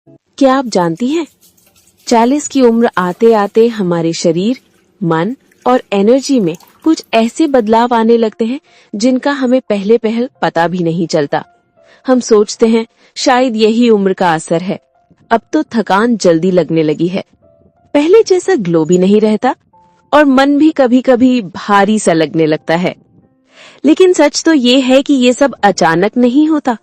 क्या आप जानती हैं 40 की उम्र आते आते हमारे शरीर, मन और एनर्जी में कुछ ऐसे बदलाव आने लगते हैं जिनका हमें पहले पता भी नहीं चलता। हम सोचते हैं शायद यही उम्र का असर है। अब तो थकान जल्दी लगने लगी है, पहले जैसा ग्लो भी नहीं रहता और मन भी कभी कभी भारी सा लगने लगता है। लेकिन सच तो ये है कि ये सब अचानक नहीं होता।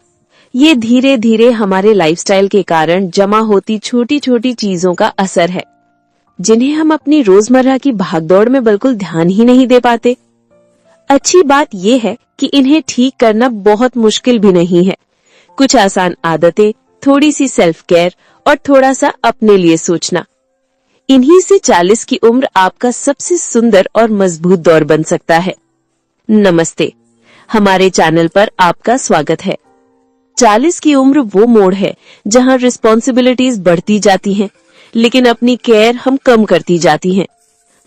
ये धीरे धीरे हमारे लाइफस्टाइल के कारण जमा होती छोटी छोटी चीजों का असर है, जिन्हें हम अपनी रोजमर्रा की भागदौड़ में बिल्कुल ध्यान ही नहीं दे पाते। अच्छी बात यह है कि इन्हें ठीक करना बहुत मुश्किल भी नहीं है। कुछ आसान आदतें, थोड़ी सी सेल्फ केयर और थोड़ा सा अपने लिए सोचना, इन्हीं से 40 की उम्र आपका सबसे सुंदर और मजबूत दौर बन सकता है। नमस्ते, हमारे चैनल पर आपका स्वागत है। 40 की उम्र वो मोड़ है जहां रिस्पॉन्सिबिलिटीज बढ़ती जाती हैं, लेकिन अपनी केयर हम कम करती जाती हैं।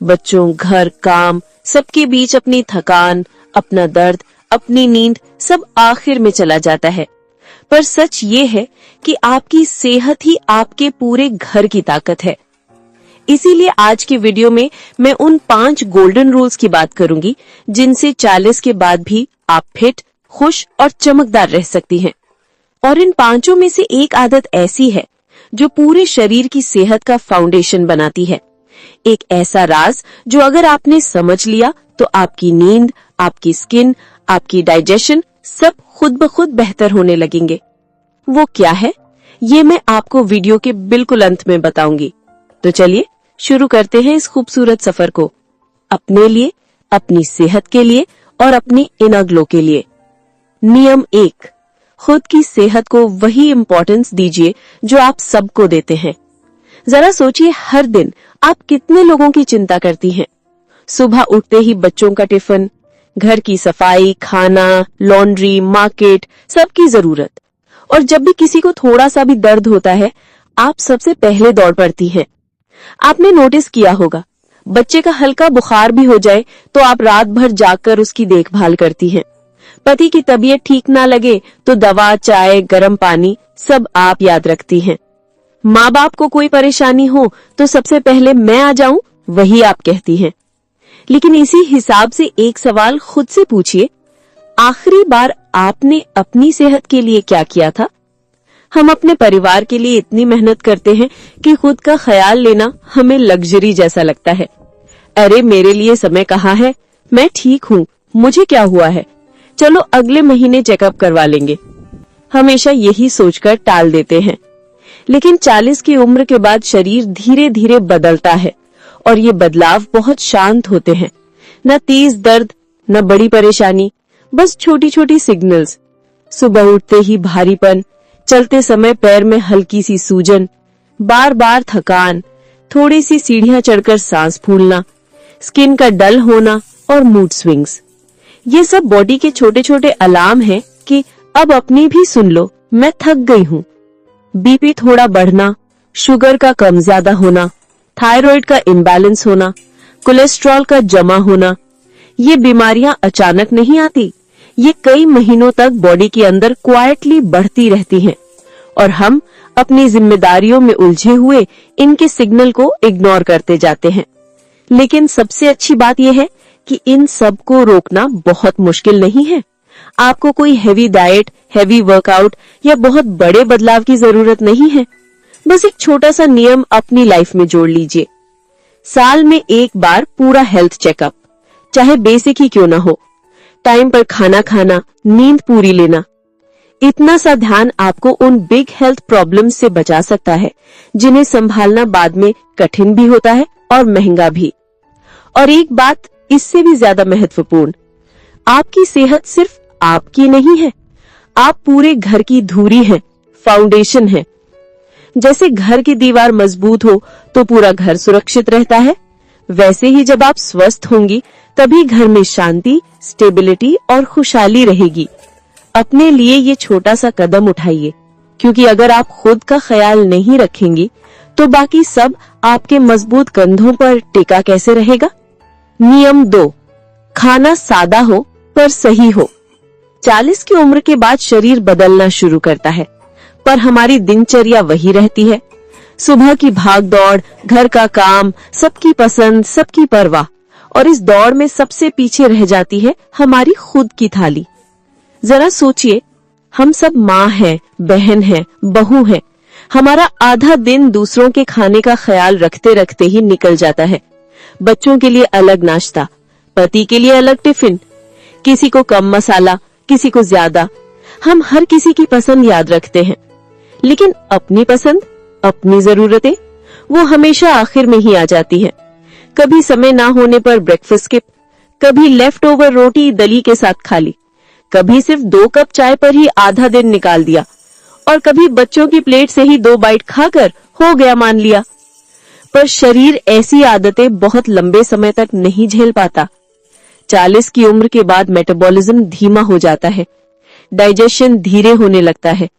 बच्चों, घर, काम, सबके बीच अपनी थकान, अपना दर्द, अपनी नींद सब आखिर में चला जाता है। पर सच ये है कि आपकी सेहत ही आपके पूरे घर की ताकत है। इसीलिए आज के वीडियो में मैं उन 5 गोल्डन रूल्स की बात करूंगी जिनसे 40 के बाद भी आप फिट, खुश और चमकदार रह सकती हैं। और इन 5 में से एक आदत ऐसी है जो पूरे शरीर की सेहत का फाउंडेशन बनाती है। एक ऐसा राज जो अगर आपने समझ लिया तो आपकी नींद, आपकी स्किन, आपकी डाइजेशन सब खुद ब खुद बेहतर होने लगेंगे। वो क्या है, ये मैं आपको वीडियो के बिल्कुल अंत में बताऊंगी। तो चलिए शुरू करते हैं इस खूबसूरत सफर को, अपने लिए, अपनी सेहत के लिए और अपने इनर ग्लो के लिए। नियम 1, खुद की सेहत को वही इम्पोर्टेंस दीजिए जो आप सबको देते हैं। जरा सोचिए, हर दिन आप कितने लोगों की चिंता करती हैं। सुबह उठते ही बच्चों का टिफिन, घर की सफाई, खाना, लॉन्ड्री, मार्केट, सबकी जरूरत। और जब भी किसी को थोड़ा सा भी दर्द होता है, आप सबसे पहले दौड़ पड़ती हैं। आपने नोटिस किया होगा, बच्चे का हल्का बुखार भी हो जाए तो आप रात भर जागकर उसकी देखभाल करती हैं। पति की तबीयत ठीक ना लगे तो दवा, चाय, गर्म पानी सब आप याद रखती हैं। माँ बाप को कोई परेशानी हो तो सबसे पहले मैं आ जाऊं, वही आप कहती हैं। लेकिन इसी हिसाब से एक सवाल खुद से पूछिए, आखिरी बार आपने अपनी सेहत के लिए क्या किया था? हम अपने परिवार के लिए इतनी मेहनत करते हैं कि खुद का ख्याल लेना हमें लग्जरी जैसा लगता है। अरे मेरे लिए समय कहाँ है, मैं ठीक हूँ, मुझे क्या हुआ है, चलो अगले महीने चेकअप करवा लेंगे। हमेशा यही सोचकर टाल देते हैं। लेकिन 40 की उम्र के बाद शरीर धीरे धीरे बदलता है और ये बदलाव बहुत शांत होते हैं। न तेज दर्द, न बड़ी परेशानी, बस छोटी छोटी सिग्नल्स। सुबह उठते ही भारीपन, चलते समय पैर में हल्की सी सूजन, बार बार थकान, थोड़ी सी सीढ़ियां चढ़कर सांस फूलना, स्किन का डल होना और मूड स्विंग्स। ये सब बॉडी के छोटे छोटे अलार्म हैं कि अब अपनी भी सुन लो, मैं थक गई हूँ। बीपी थोड़ा बढ़ना, शुगर का कम ज्यादा होना, थायराइड का इम्बैलेंस होना, कोलेस्ट्रॉल का जमा होना, ये बीमारियां अचानक नहीं आती। ये कई महीनों तक बॉडी के अंदर क्वाइटली बढ़ती रहती हैं और हम अपनी जिम्मेदारियों में उलझे हुए इनके सिग्नल को इग्नोर करते जाते हैं। लेकिन सबसे अच्छी बात यह है कि इन सब को रोकना बहुत मुश्किल नहीं है। आपको कोई हेवी डाइट, हेवी वर्कआउट या बहुत बड़े बदलाव की जरूरत नहीं है। बस एक छोटा सा नियम अपनी लाइफ में जोड़ लीजिए। साल में एक बार पूरा हेल्थ चेकअप, चाहे बेसिक ही क्यों ना हो। टाइम पर खाना खाना, नींद पूरी लेना। इतना सा ध्यान आपको उन बिग हेल्थ प्रॉब्लम्स से बचा सकता है जिन्हें संभालना बाद में कठिन भी होता है और महंगा भी। और एक बात इससे भी ज्यादा महत्वपूर्ण, आपकी सेहत सिर्फ आपकी नहीं है, आप पूरे घर की धुरी हैं, फाउंडेशन है। जैसे घर की दीवार मजबूत हो तो पूरा घर सुरक्षित रहता है, वैसे ही जब आप स्वस्थ होंगी तभी घर में शांति, स्टेबिलिटी और खुशहाली रहेगी। अपने लिए ये छोटा सा कदम उठाइए, क्योंकि अगर आप खुद का ख्याल नहीं रखेंगी तो बाकी सब आपके मजबूत कंधों पर टिका कैसे रहेगा। नियम 2, खाना सादा हो पर सही हो। 40 की उम्र के बाद शरीर बदलना शुरू करता है। पर हमारी दिनचर्या वही रहती है। सुबह की भाग दौड़, घर का काम, सबकी पसंद, सबकी परवाह, और इस दौड़ में सबसे पीछे रह जाती है हमारी खुद की थाली। जरा सोचिए, हम सब माँ हैं, बहन हैं, बहू हैं। हमारा आधा दिन दूसरों के खाने का ख्याल रखते रखते ही निकल जाता है। बच्चों के लिए अलग नाश्ता, पति के लिए अलग टिफिन, किसी को कम मसाला, किसी को ज्यादा। हम हर किसी की पसंद याद रखते हैं, लेकिन अपनी पसंद, अपनी जरूरतें, वो हमेशा आखिर में ही आ जाती है। कभी समय ना होने पर ब्रेकफास्ट स्किप, कभी लेफ्ट ओवर रोटी दली के साथ खा ली, कभी सिर्फ 2 कप चाय पर ही आधा दिन निकाल दिया, और कभी बच्चों की प्लेट से ही 2 बाइट खाकर हो गया मान लिया। पर शरीर ऐसी आदतें बहुत लंबे समय तक नहीं झेल पाता। 40 की उम्र के बाद मेटाबॉलिज्म धीमा हो जाता है, डाइजेशन धीरे होने लगता है,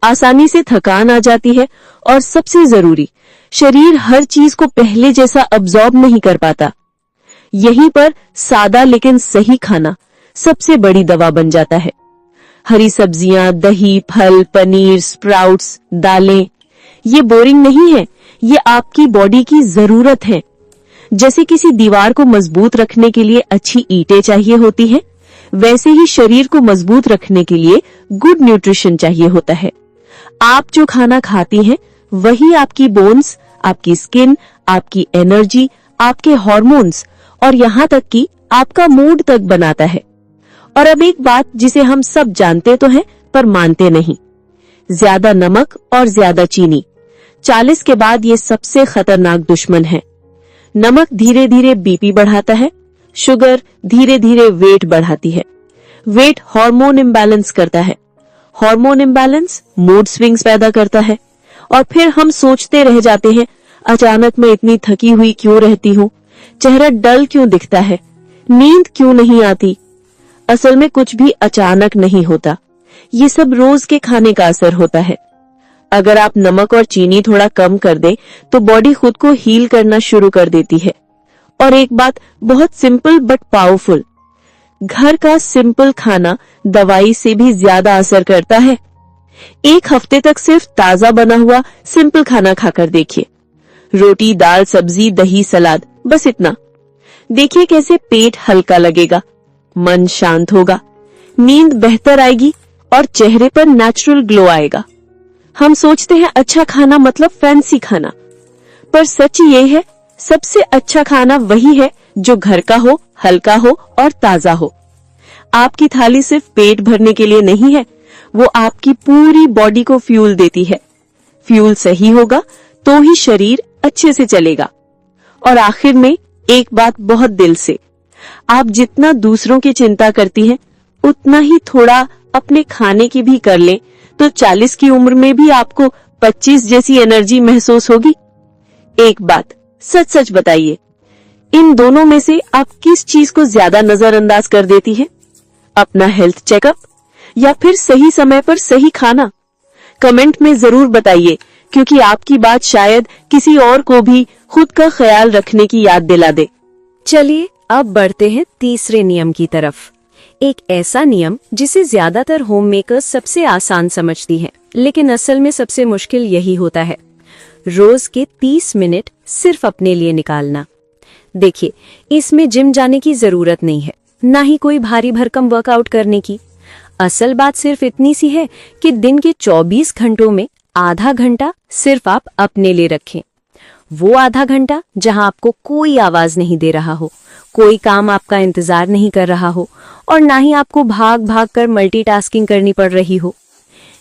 आसानी से थकान आ जाती है, और सबसे जरूरी, शरीर हर चीज को पहले जैसा अब्सॉर्ब नहीं कर पाता। यहीं पर सादा लेकिन सही खाना सबसे बड़ी दवा बन जाता है। हरी सब्जियां, दही, फल, पनीर, स्प्राउट्स, दालें, ये बोरिंग नहीं है, ये आपकी बॉडी की जरूरत है। जैसे किसी दीवार को मजबूत रखने के लिए अच्छी ईंटें चाहिए होती हैं, वैसे ही शरीर को मजबूत रखने के लिए गुड न्यूट्रिशन चाहिए होता है। आप जो खाना खाती हैं, वही आपकी बोन्स, आपकी स्किन, आपकी एनर्जी, आपके हार्मोन्स और यहाँ तक कि आपका मूड तक बनाता है। और अब एक बात जिसे हम सब जानते तो हैं पर मानते नहीं, ज्यादा नमक और ज्यादा चीनी 40 के बाद ये सबसे खतरनाक दुश्मन है। नमक धीरे धीरे बीपी बढ़ाता है, शुगर धीरे धीरे वेट बढ़ाती है, वेट हार्मोन इम्बैलेंस करता है, हार्मोन इम्बैलेंस मूड स्विंग्स पैदा करता है, और फिर हम सोचते रह जाते हैं, अचानक मैं इतनी थकी हुई क्यों रहती हूँ, चेहरा डल क्यों दिखता है, नींद क्यों नहीं आती। असल में कुछ भी अचानक नहीं होता, ये सब रोज के खाने का असर होता है। अगर आप नमक और चीनी थोड़ा कम कर दें तो बॉडी खुद को हील करना शुरू कर देती है। और एक बात बहुत सिंपल बट पावरफुल, घर का सिंपल खाना दवाई से भी ज्यादा असर करता है। 1 हफ्ते तक सिर्फ ताजा बना हुआ सिंपल खाना खाकर देखिए, रोटी, दाल, सब्जी, दही, सलाद, बस इतना। देखिए कैसे पेट हल्का लगेगा, मन शांत होगा, नींद बेहतर आएगी और चेहरे पर नेचुरल ग्लो आएगा। हम सोचते हैं अच्छा खाना मतलब फैंसी खाना, पर सच ये है, सबसे अच्छा खाना वही है जो घर का हो, हल्का हो और ताजा हो। आपकी थाली सिर्फ पेट भरने के लिए नहीं है, वो आपकी पूरी बॉडी को फ्यूल देती है। फ्यूल सही होगा तो ही शरीर अच्छे से चलेगा। और आखिर में एक बात बहुत दिल से, आप जितना दूसरों की चिंता करती हैं, उतना ही थोड़ा अपने खाने की भी कर लें, तो 40 की उम्र में भी आपको 25 जैसी एनर्जी महसूस होगी। एक बात सच सच बताइए, इन दोनों में से आप किस चीज को ज्यादा नजरअंदाज कर देती हैं? अपना हेल्थ चेकअप या फिर सही समय पर सही खाना? कमेंट में जरूर बताइए, क्योंकि आपकी बात शायद किसी और को भी खुद का ख्याल रखने की याद दिला दे। चलिए अब बढ़ते हैं तीसरे नियम की तरफ। एक ऐसा नियम जिसे ज्यादातर होम मेकर्स सबसे आसान समझती हैं, लेकिन असल में सबसे मुश्किल यही होता है। रोज के 30 मिनट सिर्फ अपने लिए निकालना। देखिए, इसमें जिम जाने की जरूरत नहीं है, ना ही कोई भारी भरकम वर्कआउट करने की। असल बात सिर्फ इतनी सी है कि दिन के 24 घंटों में आधा घंटा सिर्फ आप अपने लिए रखें। वो आधा घंटा जहां आपको कोई आवाज नहीं दे रहा हो, कोई काम आपका इंतजार नहीं कर रहा हो, और ना ही आपको भाग भाग कर मल्टीटास्किंग करनी पड़ रही हो।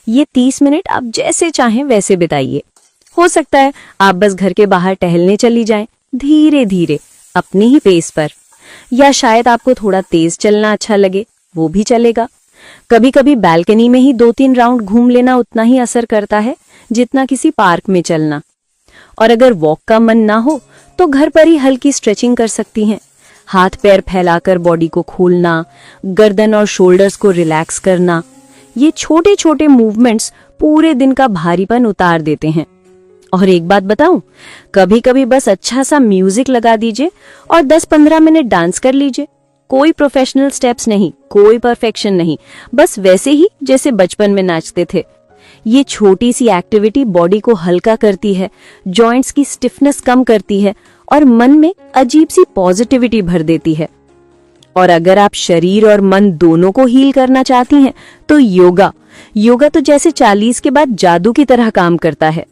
ये 30 मिनट आप जैसे चाहें वैसे बिताइए। हो सकता है आप बस घर के बाहर टहलने चली जाएं, धीरे धीरे अपने ही पेस पर, या शायद आपको थोड़ा तेज चलना अच्छा लगे, वो भी चलेगा। कभी कभी बालकनी में ही 2-3 राउंड घूम लेना उतना ही असर करता है जितना किसी पार्क में चलना। और अगर वॉक का मन ना हो तो घर पर ही हल्की स्ट्रेचिंग कर सकती हैं। हाथ पैर फैलाकर बॉडी को खोलना, गर्दन और शोल्डर्स को रिलैक्स करना, ये छोटे छोटे मूवमेंट्स पूरे दिन का भारीपन उतार देते हैं। और एक बात बताऊं, कभी कभी बस अच्छा सा म्यूजिक लगा दीजिए और 10-15 मिनट डांस कर लीजिए। कोई प्रोफेशनल स्टेप्स नहीं, कोई परफेक्शन नहीं, बस वैसे ही जैसे बचपन में नाचते थे। ये छोटी सी एक्टिविटी बॉडी को हल्का करती है, जॉइंट्स की स्टिफनेस कम करती है और मन में अजीब सी पॉजिटिविटी भर देती है। और अगर आप शरीर और मन दोनों को हील करना चाहती हैं तो योगा तो जैसे 40 के बाद जादू की तरह काम करता है।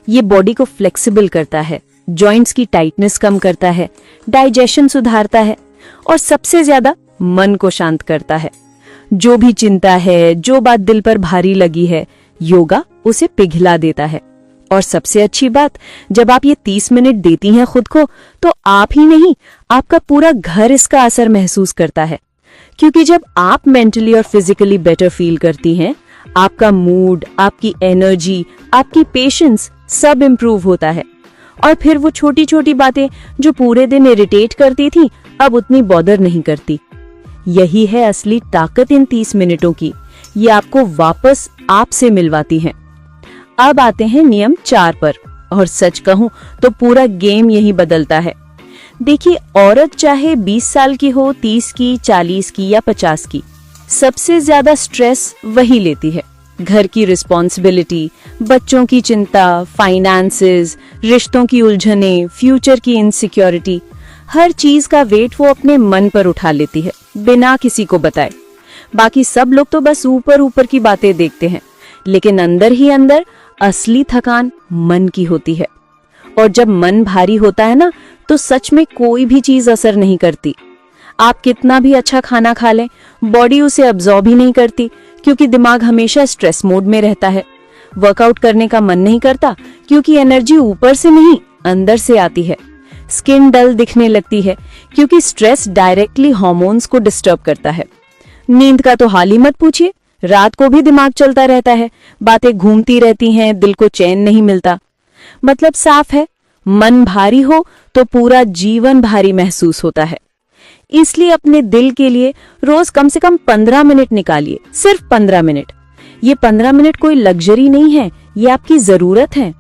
ये बॉडी को फ्लेक्सिबल करता है, जॉइंट्स की टाइटनेस कम करता है, डाइजेशन सुधारता है और सबसे ज्यादा मन को शांत करता है। जो भी चिंता है, जो बात दिल पर भारी लगी है, योगा उसे पिघला देता है। और सबसे अच्छी बात, जब आप ये 30 मिनट देती हैं खुद को, तो आप ही नहीं, आपका पूरा घर इसका असर महसूस करता है। क्योंकि जब आप मेंटली और फिजिकली बेटर फील करती हैं, आपका मूड, आपकी एनर्जी, आपकी पेशेंस सब इम्प्रूव होता है। और फिर वो छोटी छोटी बातें जो पूरे दिन इरिटेट करती थी, अब उतनी बॉदर नहीं करती। यही है असली ताकत इन 30 मिनटों की। ये आपको वापस आपसे मिलवाती हैं। अब आते हैं नियम 4 पर, और सच कहूं तो पूरा गेम यही बदलता है। देखिए, औरत चाहे 20 साल की हो, 30 की, 40 की या 50 की, सबसे ज्यादा स्ट्रेस वही लेती है। घर की रिस्पॉन्सिबिलिटी, बच्चों की चिंता, फाइनेंसेस, रिश्तों की उलझने, फ्यूचर की इनसिक्योरिटी, हर चीज का वेट वो अपने मन पर उठा लेती है बिना किसी को बताए। बाकी सब लोग तो बस ऊपर ऊपर की बातें देखते हैं, लेकिन अंदर ही अंदर असली थकान मन की होती है। और जब मन भारी होता है ना, तो सच में कोई भी चीज असर नहीं करती। आप कितना भी अच्छा खाना खा लें, बॉडी उसे अब्सॉर्ब ही नहीं करती, क्योंकि दिमाग हमेशा स्ट्रेस मोड में रहता है। वर्कआउट करने का मन नहीं करता, क्योंकि एनर्जी ऊपर से नहीं अंदर से आती है। स्किन डल दिखने लगती है, क्योंकि स्ट्रेस डायरेक्टली हार्मोन्स को डिस्टर्ब करता है। नींद का तो हाल ही मत पूछिए, रात को भी दिमाग चलता रहता है, बातें घूमती रहती हैं, दिल को चैन नहीं मिलता। मतलब साफ है, मन भारी हो तो पूरा जीवन भारी महसूस होता है। इसलिए अपने दिल के लिए रोज कम से कम 15 मिनट निकालिए, सिर्फ 15 मिनट। ये 15 मिनट कोई लग्जरी नहीं है, ये आपकी जरूरत है।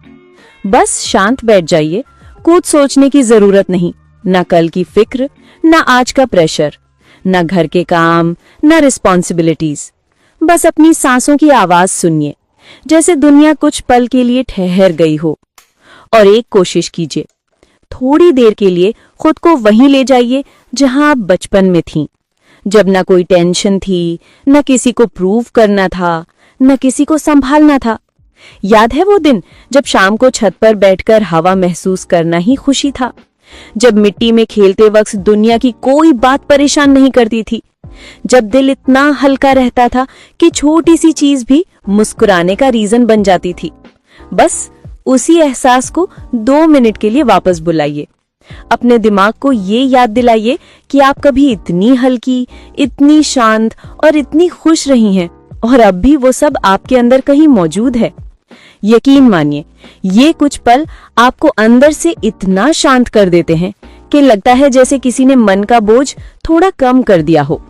बस शांत बैठ जाइए, कुछ सोचने की जरूरत नहीं, ना कल की फिक्र, ना आज का प्रेशर, ना घर के काम, ना रिस्पॉन्सिबिलिटीज। बस अपनी सांसों की आवाज सुनिए, जैसे दुनिया कुछ पल के लिए ठहर गई हो। और एक कोशिश कीजिए, थोड़ी देर के लिए खुद को वहीं ले जाइए जहां आप बचपन में थीं, जब ना कोई टेंशन थी, ना किसी को प्रूव करना था, ना किसी को संभालना था। याद है वो दिन जब शाम को छत पर बैठकर हवा महसूस करना ही खुशी था, जब मिट्टी में खेलते वक्त दुनिया की कोई बात परेशान नहीं करती थी, जब दिल इतना हल्का रहता था कि छोटी सी चीज भी मुस्कुराने का रीजन बन जाती थी। बस उसी एहसास को 2 मिनट के लिए वापस बुलाइए। अपने दिमाग को ये याद दिलाइए कि आप कभी इतनी हल्की, इतनी शांत और इतनी खुश रही हैं, और अब भी वो सब आपके अंदर कहीं मौजूद है। यकीन मानिए, ये कुछ पल आपको अंदर से इतना शांत कर देते हैं कि लगता है जैसे किसी ने मन का बोझ थोड़ा कम कर दिया हो।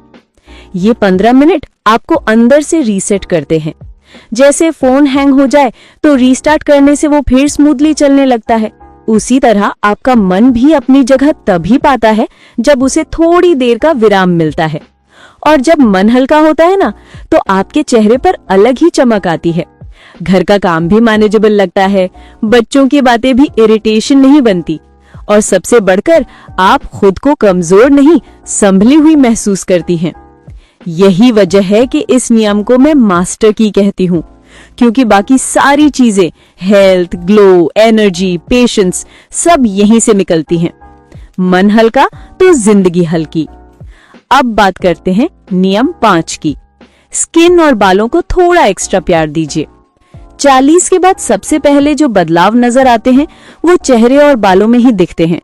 ये 15 मिनट आपको अंदर से रीसेट करते हैं। जैसे फोन हैंग हो जाए तो रीस्टार्ट करने से वो फिर स्मूथली चलने लगता है, उसी तरह आपका मन भी अपनी जगह तभी पाता है जब उसे थोड़ी देर का विराम मिलता है। और जब मन हल्का होता है ना, तो आपके चेहरे पर अलग ही चमक आती है। घर का काम भी मैनेजेबल लगता है, बच्चों की बातें भी इरिटेशन नहीं बनती, और सबसे बढ़कर आप खुद को कमजोर नहीं, संभली हुई महसूस करती हैं। यही वजह है कि इस नियम को मैं मास्टर की कहती हूँ, क्योंकि बाकी सारी चीजें, हेल्थ, ग्लो, एनर्जी, पेशेंस, सब यहीं से निकलती हैं। मन हल्का तो जिंदगी हल्की। अब बात करते हैं नियम 5 की। स्किन और बालों को थोड़ा एक्स्ट्रा प्यार दीजिए। 40 के बाद सबसे पहले जो बदलाव नजर आते हैं वो चेहरे और बालों में ही दिखते हैं।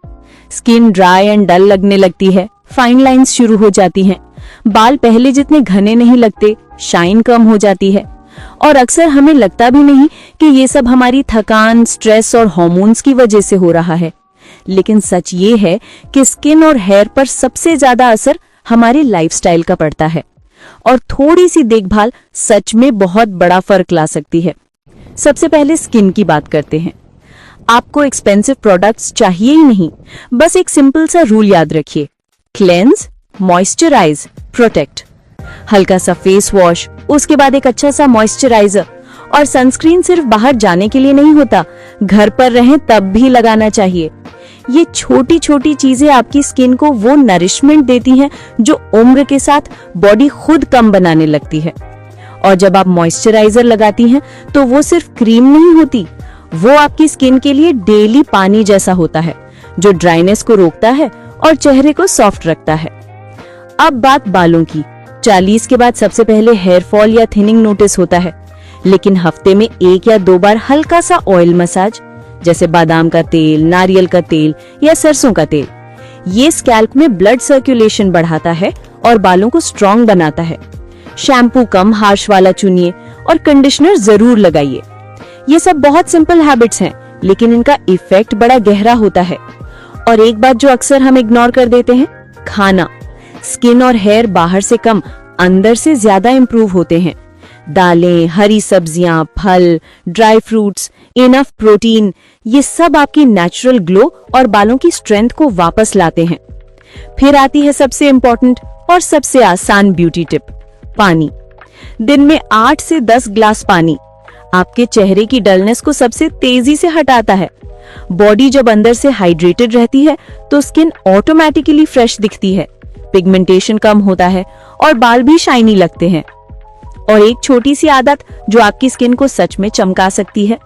स्किन ड्राई एंड डल लगने लगती है, फाइन लाइंस शुरू हो जाती हैं, बाल पहले जितने घने नहीं लगते, शाइन कम हो जाती है। और अक्सर हमें लगता भी नहीं कि ये सब हमारी थकान, स्ट्रेस और हार्मोन्स की वजह से हो रहा है। लेकिन सच ये है कि स्किन और हेयर पर सबसे ज्यादा असर हमारे लाइफस्टाइल का पड़ता है, और थोड़ी सी देखभाल सच में बहुत बड़ा फर्क ला सकती है। सबसे पहले स्किन की बात करते हैं। आपको एक्सपेंसिव प्रोडक्ट्स चाहिए ही नहीं, बस एक सिंपल सा रूल याद रखिए, क्लेंस, मॉइस्चराइज, प्रोटेक्ट। हल्का सा फेस वॉश, उसके बाद एक अच्छा सा मॉइस्चराइजर, और सनस्क्रीन सिर्फ बाहर जाने के लिए नहीं होता, घर पर रहें तब भी लगाना चाहिए। ये छोटी छोटी चीजें आपकी स्किन को वो नरिशमेंट देती हैं जो उम्र के साथ बॉडी खुद कम बनाने लगती है। और जब आप मॉइस्चराइजर लगाती हैं तो वो सिर्फ क्रीम नहीं होती, वो आपकी स्किन के लिए डेली पानी जैसा होता है जो ड्राइनेस को रोकता है और चेहरे को सॉफ्ट रखता है। अब बात बालों की। 40 के बाद सबसे पहले हेयर फॉल या थिनिंग नोटिस होता है, लेकिन हफ्ते में 1 या 2 बार हल्का सा ऑयल मसाज जैसे बादाम का तेल, नारियल का तेल या सरसों का तेल, ये स्कैल्प में ब्लड सर्कुलेशन बढ़ाता है और बालों को स्ट्रॉन्ग बनाता है। शैम्पू कम हार्श वाला चुनिए और कंडीशनर जरूर लगाइए। ये सब बहुत सिंपल हैबिट्स हैं, लेकिन इनका इफेक्ट बड़ा गहरा होता है। और एक बात जो अक्सर हम इग्नोर कर देते हैं, खाना। स्किन और हेयर बाहर से कम अंदर से ज्यादा इंप्रूव होते हैं। दालें, हरी सब्जियां, फल, ड्राई फ्रूट्स, इनफ प्रोटीन, ये सब आपकी नेचुरल ग्लो और बालों की स्ट्रेंथ को वापस लाते हैं। फिर आती है सबसे इम्पोर्टेंट और सबसे आसान ब्यूटी टिप, पानी। दिन में 8 से 10 ग्लास पानी आपके चेहरे की डलनेस को सबसे तेजी से हटाता है। बॉडी जब अंदर से हाइड्रेटेड रहती है तो स्किन ऑटोमेटिकली फ्रेश दिखती है, पिगमेंटेशन कम होता है और बाल भी शाइनी लगते हैं। और एक छोटी सी आदत जो आपकी स्किन को सच में चमका सकती है,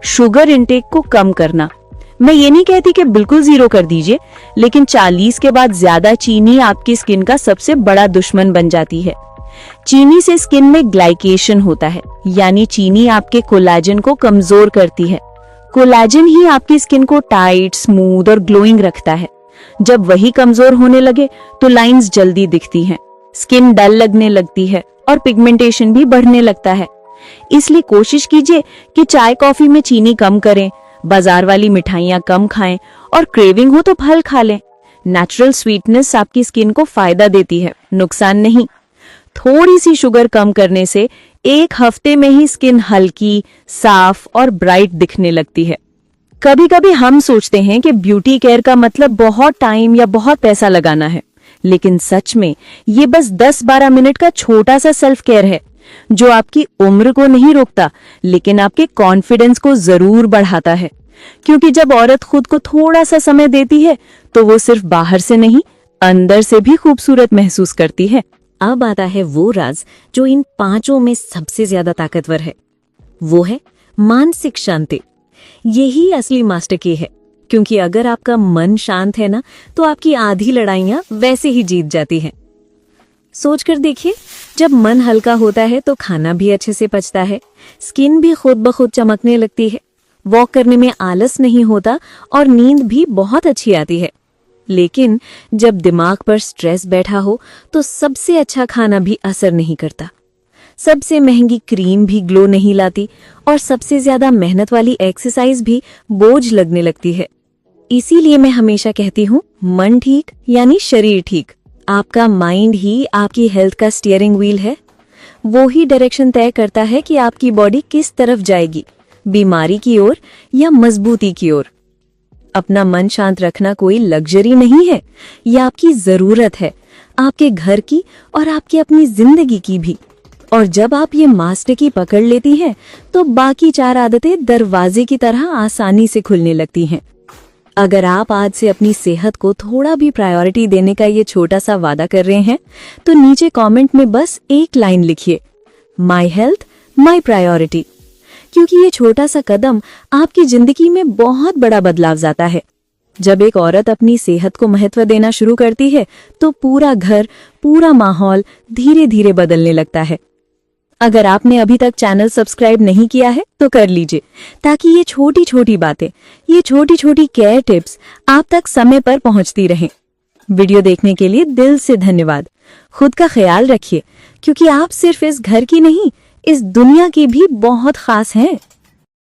शुगर इंटेक को कम करना। मैं ये नहीं कहती कि बिल्कुल जीरो कर दीजिए, लेकिन 40 के बाद ज्यादा चीनी आपकी स्किन का सबसे बड़ा दुश्मन बन जाती है। चीनी से स्किन में ग्लाइकेशन होता है, यानी चीनी आपके कोलाजन को कमजोर करती है। कोलाजन ही आपकी स्किन को टाइट, स्मूथ और ग्लोइंग रखता है। जब वही कमजोर होने लगे तो लाइंस जल्दी दिखती हैं, स्किन डल लगने लगती है और पिगमेंटेशन भी बढ़ने लगता है। इसलिए कोशिश कीजिए कि चाय कॉफी में चीनी कम करें, बाजार वाली मिठाइयां कम खाएं और क्रेविंग हो तो फल खा लें। नेचुरल स्वीटनेस आपकी स्किन को फायदा देती है, नुकसान नहीं। थोड़ी सी शुगर कम करने से 1 हफ्ते में ही स्किन हल्की, साफ और ब्राइट दिखने लगती है। कभी कभी हम सोचते हैं कि ब्यूटी केयर का मतलब बहुत टाइम या बहुत पैसा लगाना है, लेकिन सच में ये बस 10-12 मिनट का छोटा सा सेल्फ केयर है जो आपकी उम्र को नहीं रोकता, लेकिन आपके कॉन्फिडेंस को जरूर बढ़ाता है। क्योंकि जब औरत खुद को थोड़ा सा समय देती है तो वो सिर्फ बाहर से नहीं, अंदर से भी खूबसूरत महसूस करती है। अब आता है वो राज जो इन 5 में सबसे ज्यादा ताकतवर है, वो है मानसिक शांति। यही असली मास्टर की है, क्योंकि अगर आपका मन शांत है ना, तो आपकी आधी लड़ाइयां वैसे ही जीत जाती हैं। सोच कर देखिए, जब मन हल्का होता है तो खाना भी अच्छे से पचता है, स्किन भी खुद ब खुद चमकने लगती है, वॉक करने में आलस नहीं होता और नींद भी बहुत अच्छी आती है। लेकिन जब दिमाग पर स्ट्रेस बैठा हो तो सबसे अच्छा खाना भी असर नहीं करता, सबसे महंगी क्रीम भी ग्लो नहीं लाती और सबसे ज्यादा मेहनत वाली एक्सरसाइज भी बोझ लगने लगती है। इसीलिए मैं हमेशा कहती हूँ, मन ठीक यानी शरीर ठीक। आपका माइंड ही आपकी हेल्थ का स्टीयरिंग व्हील है। वो ही डायरेक्शन तय करता है कि आपकी बॉडी किस तरफ जाएगी, बीमारी की ओर या मजबूती की ओर। अपना मन शांत रखना कोई लग्जरी नहीं है, यह आपकी जरूरत है, आपके घर की और आपकी अपनी जिंदगी की भी। और जब आप ये मास्टर की पकड़ लेती हैं, तो बाकी 4 आदतें दरवाजे की तरह आसानी से खुलने लगती हैं। अगर आप आज से अपनी सेहत को थोड़ा भी प्रायोरिटी देने का ये छोटा सा वादा कर रहे हैं, तो नीचे कमेंट में बस एक लाइन लिखिए, माई हेल्थ माई प्रायोरिटी। क्योंकि ये छोटा सा कदम आपकी जिंदगी में बहुत बड़ा बदलाव लाता है। जब एक औरत अपनी सेहत को महत्व देना शुरू करती है तो पूरा घर, पूरा माहौल धीरे धीरे बदलने लगता है। अगर आपने अभी तक चैनल सब्सक्राइब नहीं किया है तो कर लीजिए, ताकि ये छोटी छोटी बातें, ये छोटी छोटी केयर टिप्स आप तक समय पर पहुंचती रहें। वीडियो देखने के लिए दिल से धन्यवाद। खुद का ख्याल रखिए, क्योंकि आप सिर्फ इस घर की नहीं, इस दुनिया की भी बहुत खास हैं।